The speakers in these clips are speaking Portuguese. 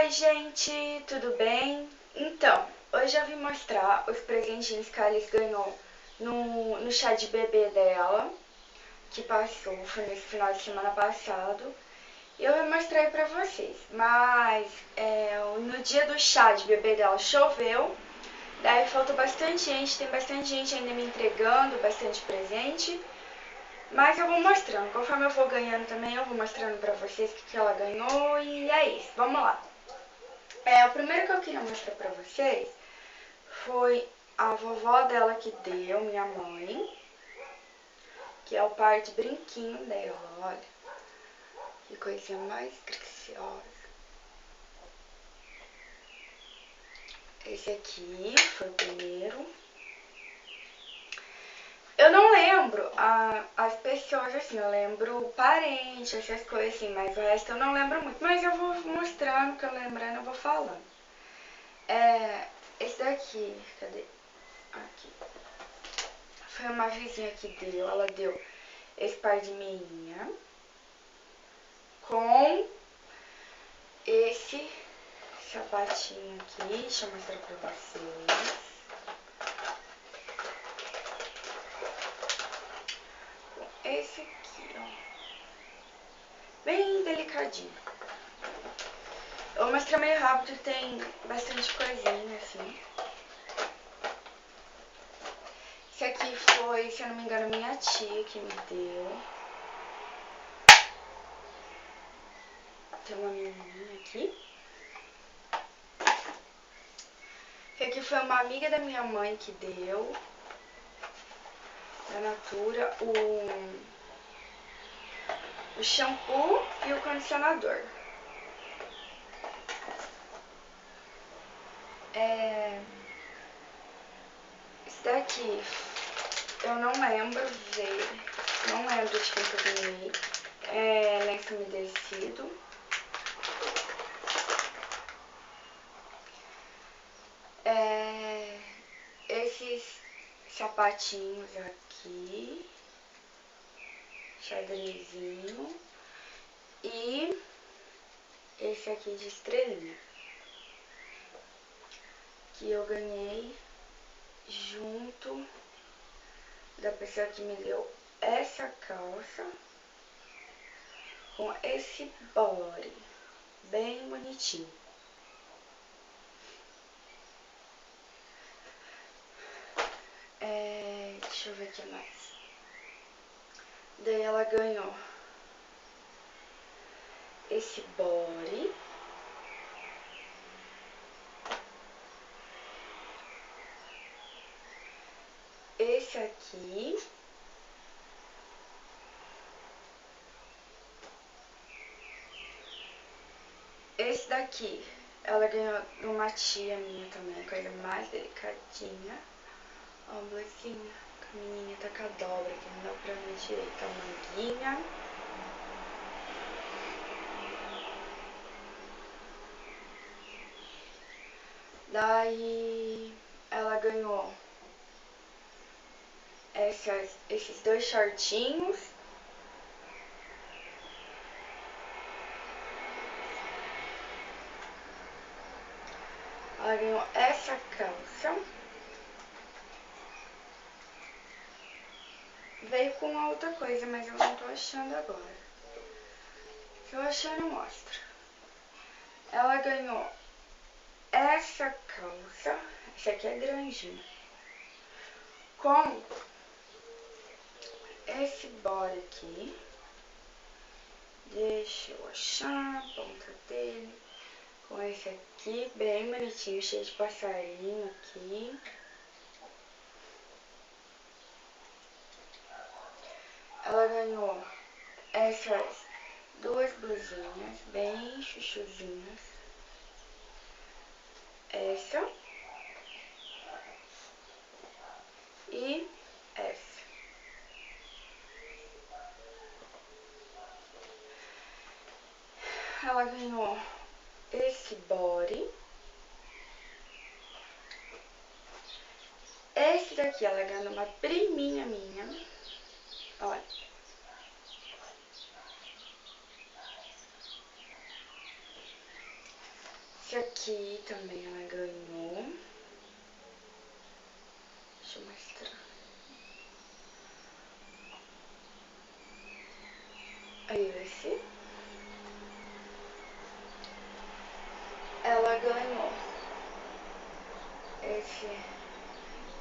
Oi gente, tudo bem? Então, hoje eu vim mostrar os presentinhos que a Alice ganhou no chá de bebê dela, que passou, foi nesse final de semana passado. E eu vim mostrar aí pra vocês, mas no dia do chá de bebê dela choveu, daí faltou bastante gente, tem bastante gente ainda me entregando, bastante presente. Mas eu vou mostrando, conforme eu vou ganhando também, eu vou mostrando pra vocês o que ela ganhou e é isso, vamos lá. O primeiro que eu queria mostrar pra vocês foi a vovó dela que deu, minha mãe, que é o par de brinquinho dela, olha. Que coisinha mais graciosa. Esse aqui foi o primeiro. Eu não lembro as pessoas, assim, eu lembro parente, essas coisas assim, mas o resto eu não lembro muito. Mas eu vou mostrando, que eu lembrando, eu vou falando. Esse daqui, cadê? Aqui. Foi uma vizinha que deu, ela deu esse par de meinha com esse sapatinho aqui, deixa eu mostrar pra vocês. Esse aqui, ó, bem delicadinho. Eu vou mostrar meio rápido, tem bastante coisinha assim. Esse aqui foi, se eu não me engano, minha tia que me deu. Tem uma menininha aqui. Esse aqui foi uma amiga da minha mãe que deu. Da Natura, o shampoo e o condicionador. Esse daqui, eu não lembro não lembro de quem que eu ganhei. É lenço umedecido. Esses sapatinhos aqui, xadrezinho, e esse aqui de estrelinha, que eu ganhei junto da pessoa que me deu essa calça com esse body, bem bonitinho. Deixa eu ver o que mais. Daí ela ganhou esse body. Esse aqui. Esse daqui, ela ganhou de uma tia minha também, coisa mais delicadinha. Ó, a blusinha, a menininha tá com a dobra aqui, não dá pra ver direito a manguinha. Daí, ela ganhou esses dois shortinhos. Ela ganhou essa calça. Veio com uma outra coisa, mas eu não tô achando agora. Se eu achar, eu mostro. Ela ganhou essa calça. Essa aqui é grandinha. Com esse body aqui. Deixa eu achar a ponta dele. Com esse aqui, bem bonitinho, cheio de passarinho aqui. Ela ganhou essas duas blusinhas, bem chuchuzinhas. Essa. E essa. Ela ganhou esse body. Esse daqui ela ganhou uma priminha minha. Olha. Esse aqui também ela ganhou. Deixa eu mostrar. Esse. Ela ganhou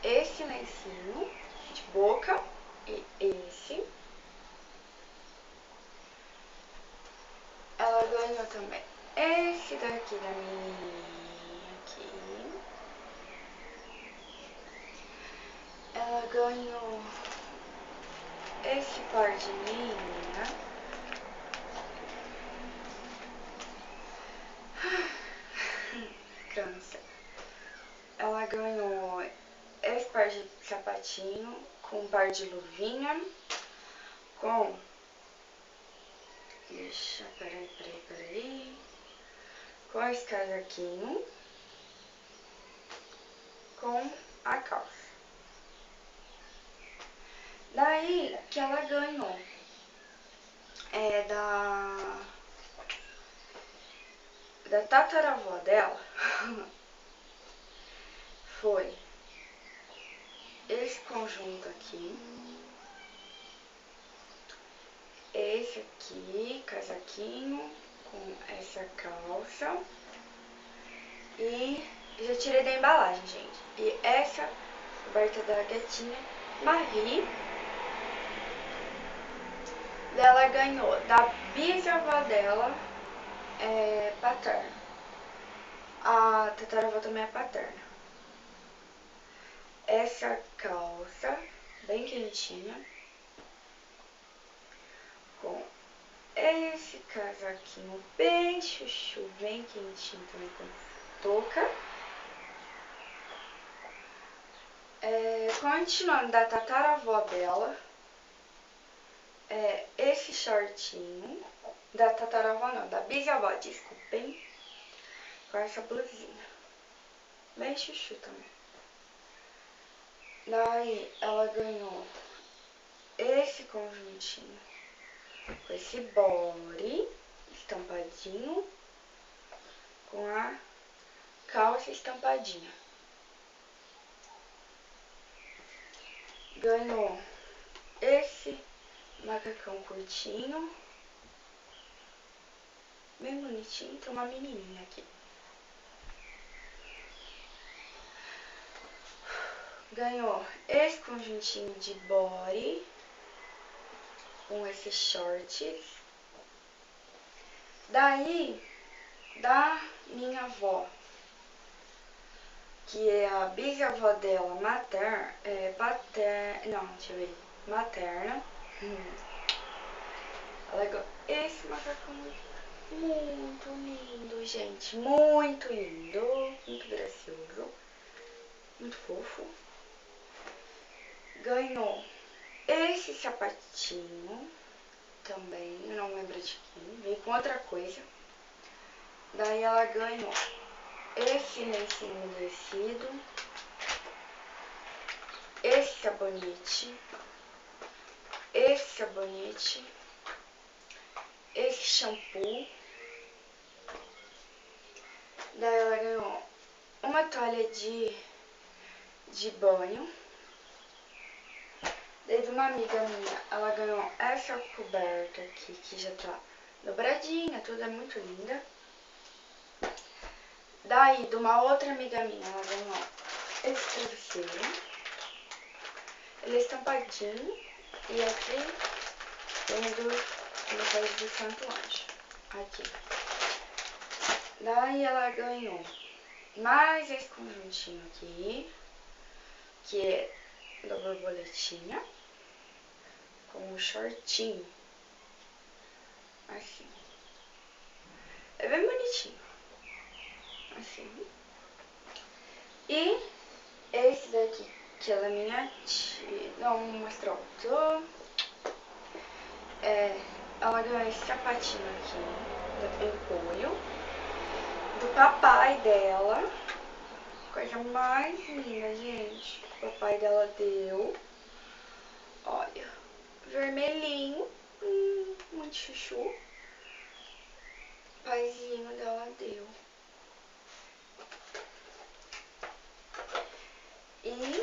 esse lencinho de boca e esse. Ela ganhou também esse daqui da menininha aqui. Ela ganhou esse par de meia. Cansa. Ela ganhou esse par de sapatinho com um par de luvinha. Com... Deixa, peraí. Com esse casaquinho. Com a calça. Daí que ela ganhou da tataravó dela foi esse conjunto aqui, esse aqui, casaquinho com essa calça, e já tirei da embalagem, gente, e essa coberta da gatinha Marie. Ela ganhou da bisavó dela, paterna. A tataravó também é paterna. Essa calça bem quentinha, com esse casaquinho bem chuchu, bem quentinho também, com touca. Continuando da tataravó dela, esse shortinho, da tataravó não, da bisavó, desculpem, com essa blusinha, bem chuchu também. Daí ela ganhou esse conjuntinho com esse body estampadinho, com a calça estampadinha. Ganhou esse macacão curtinho, bem bonitinho, tem uma menininha aqui. Ganhou esse conjuntinho de body com esses shorts. Daí, da minha avó, que é a bisavó dela materna, materna. Ela ganhou esse macacão muito lindo, gente, muito lindo, muito gracioso, muito fofo. Ganhou esse sapatinho também, eu não lembro de quem, veio com outra coisa. Daí ela ganhou esse lencinho umedecido, esse sabonete, esse shampoo. Daí ela ganhou uma toalha de banho. Daí de uma amiga minha, ela ganhou essa coberta aqui, que já tá dobradinha, tudo é muito linda. Daí, de uma outra amiga minha, ela ganhou esse travesseiro. Ele é estampadinho. E aqui tem do País do Santo Anjo. Aqui. Daí ela ganhou mais esse conjuntinho aqui, que é da borboletinha, com um shortinho. Assim. É bem bonitinho. Assim. E esse daqui, que ela é minha tia, não mostrou. Ela ganhou esse sapatinho aqui, em punho, do papai dela. Coisa mais linda, gente. O papai dela deu. Olha, vermelhinho, muito chuchu. O paizinho dela deu. E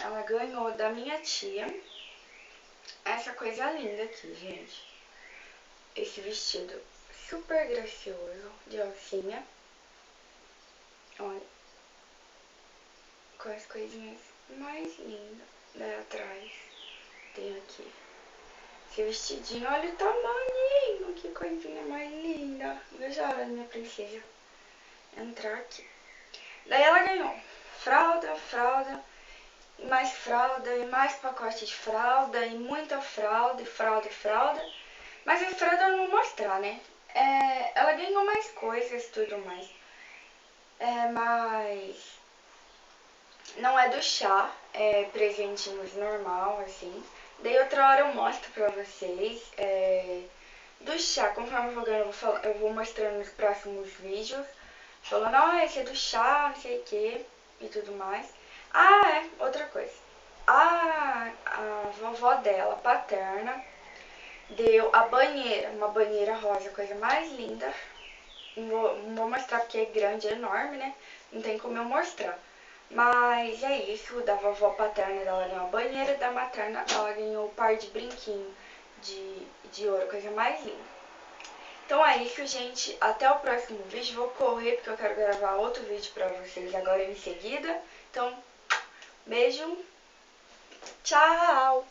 ela ganhou da minha tia essa coisa linda aqui, gente. Esse vestido super gracioso de alcinha. Olha. Com as coisinhas mais lindas. Daí atrás tem aqui esse vestidinho. Olha o tamanho. Que coisinha mais linda. Veja a hora da minha princesa entrar aqui. Daí ela ganhou fralda, e mais pacote de fralda, e muita fralda, e fralda. Mas a fralda eu não vou mostrar, né? Ela ganhou mais coisas, tudo mais. Mas não é do chá, é presentinhos normal, assim. Daí outra hora eu mostro pra vocês. Do chá, conforme eu vou ganhando, eu vou mostrando nos próximos vídeos. Falando, esse é do chá, não sei o que, e tudo mais. Outra coisa. A vovó dela, paterna, deu a banheira, uma banheira rosa, coisa mais linda. Não vou mostrar porque é grande, é enorme, né? Não tem como eu mostrar. Mas é isso, da vovó paterna ela ganhou a banheira, da materna ela ganhou um par de brinquinho de ouro, coisa mais linda. Então é isso, gente. Até o próximo vídeo. Vou correr porque eu quero gravar outro vídeo pra vocês agora em seguida. Então, beijo. Tchau!